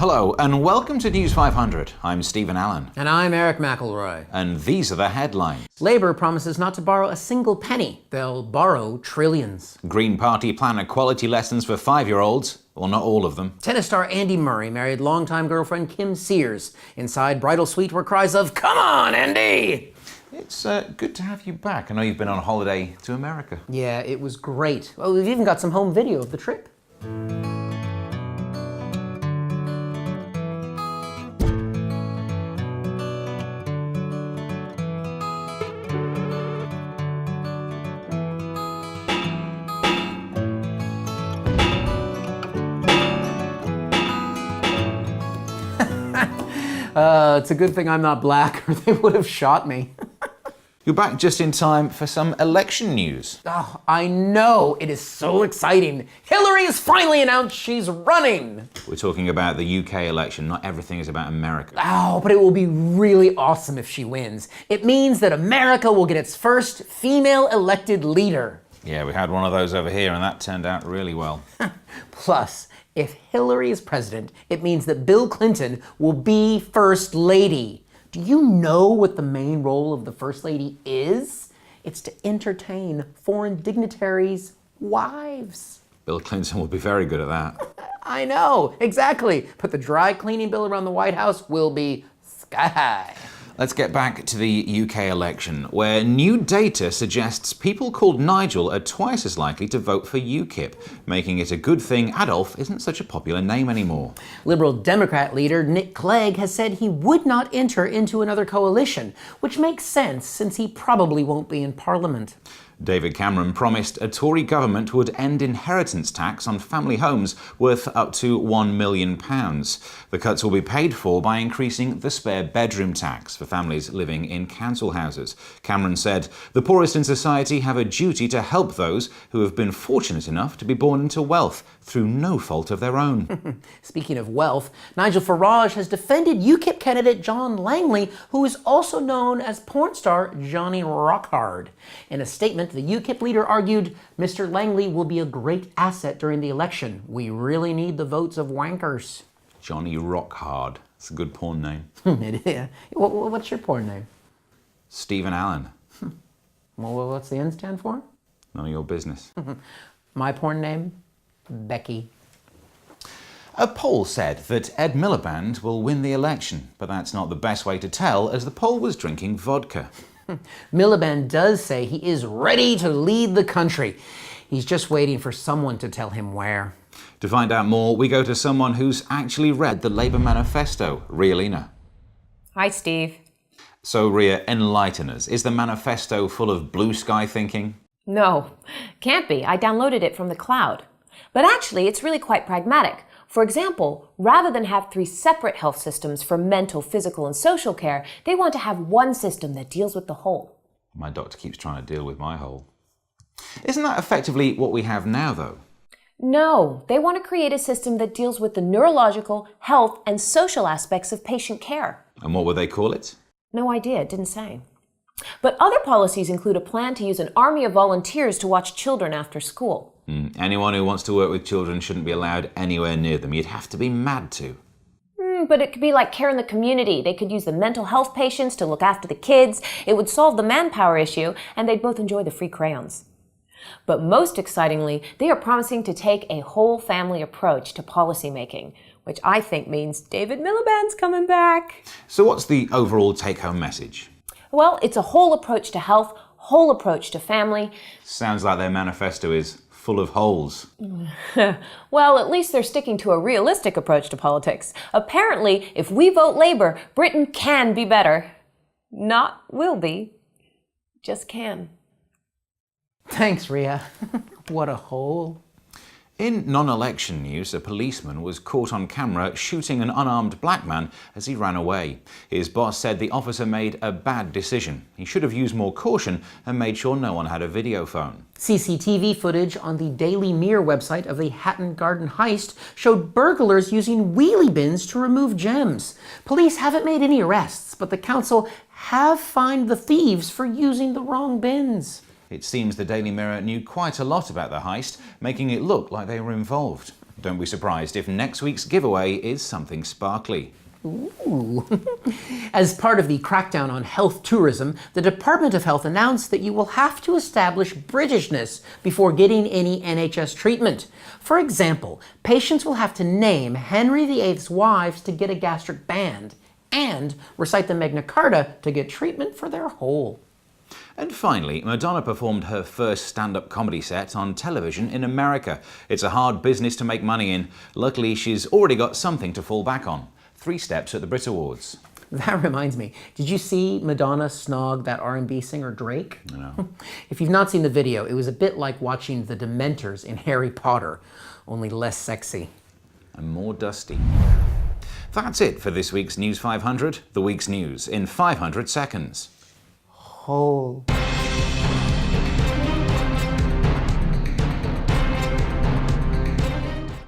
Hello and welcome to News 500. I'm Stephen Allen. And I'm Erich McElroy. And these are the headlines. Labour promises not to borrow a single penny. They'll borrow trillions. Green Party plan equality lessons for 5-year-olds. Well, not all of them. Tennis star Andy Murray married longtime girlfriend Kim Sears. Inside bridal suite were cries of, "Come on, Andy!" It's good to have you back. I know you've been on holiday to America. Yeah, it was great. Oh, we've even got some home video of the trip. It's a good thing I'm not black or they would have shot me. You're back just in time for some election news. Oh, I know. It is so exciting. Hillary has finally announced she's running. We're talking about the UK election. Not everything is about America. Oh, but it will be really awesome if she wins. It means that America will get its first female elected leader. Yeah, we had one of those over here and that turned out really well. Plus, if Hillary is president, it means that Bill Clinton will be First Lady. Do you know what the main role of the First Lady is? It's to entertain foreign dignitaries' wives. Bill Clinton will be very good at that. I know, exactly. But the dry cleaning bill around the White House will be sky high. Let's get back to the UK election, where new data suggests people called Nigel are twice as likely to vote for UKIP, making it a good thing Adolf isn't such a popular name anymore. Liberal Democrat leader Nick Clegg has said he would not enter into another coalition, which makes sense since he probably won't be in Parliament. David Cameron promised a Tory government would end inheritance tax on family homes worth up to £1 million. The cuts will be paid for by increasing the spare bedroom tax for families living in council houses. Cameron said, "The poorest in society have a duty to help those who have been fortunate enough to be born into wealth through no fault of their own." Speaking of wealth, Nigel Farage has defended UKIP candidate John Langley, who is also known as porn star Johnny Rockhard. In a statement, the UKIP leader argued, "Mr. Langley will be a great asset during the election. We really need the votes of wankers." Johnny Rockhard. It's a good porn name. Yeah. What's your porn name? Stephen Allen. Well, what's the N stand for? None of your business. My porn name? Becky. A poll said that Ed Miliband will win the election, but that's not the best way to tell, as the poll was drinking vodka. Miliband does say he is ready to lead the country. He's just waiting for someone to tell him where. To find out more, we go to someone who's actually read the Labour manifesto, Ria Lina. Hi, Steve. So, Ria, enlighten us. Is the manifesto full of blue sky thinking? No, can't be. I downloaded it from the cloud. But actually, it's really quite pragmatic. For example, rather than have 3 separate health systems for mental, physical, and social care, they want to have one system that deals with the whole. My doctor keeps trying to deal with my whole. Isn't that effectively what we have now, though? No, they want to create a system that deals with the neurological, health, and social aspects of patient care. And what would they call it? No idea, it didn't say. But other policies include a plan to use an army of volunteers to watch children after school. Anyone who wants to work with children shouldn't be allowed anywhere near them. You'd have to be mad to. But it could be like care in the community. They could use the mental health patients to look after the kids. It would solve the manpower issue, and they'd both enjoy the free crayons. But most excitingly, they are promising to take a whole family approach to policymaking, which I think means David Miliband's coming back. So what's the overall take-home message? Well, it's a whole approach to health, whole approach to family. Sounds like their manifesto is full of holes. Well, at least they're sticking to a realistic approach to politics. Apparently, if we vote Labour, Britain can be better. Not will be, just can. Thanks, Ria. What a hole. In non-election news, a policeman was caught on camera shooting an unarmed black man as he ran away. His boss said the officer made a bad decision. He should have used more caution and made sure no one had a video phone. CCTV footage on the Daily Mirror website of the Hatton Garden heist showed burglars using wheelie bins to remove gems. Police haven't made any arrests, but the council have fined the thieves for using the wrong bins. It seems the Daily Mirror knew quite a lot about the heist, making it look like they were involved. Don't be surprised if next week's giveaway is something sparkly. Ooh. As part of the crackdown on health tourism, the Department of Health announced that you will have to establish Britishness before getting any NHS treatment. For example, patients will have to name Henry VIII's wives to get a gastric band and recite the Magna Carta to get treatment for their hole. And finally, Madonna performed her first stand-up comedy set on television in America. It's a hard business to make money in. Luckily, she's already got something to fall back on. 3 steps at the Brit Awards. That reminds me, did you see Madonna snog that R&B singer Drake? No. If you've not seen the video, it was a bit like watching the Dementors in Harry Potter, only less sexy. And more dusty. That's it for this week's News 500, the week's news in 500 seconds. Hole.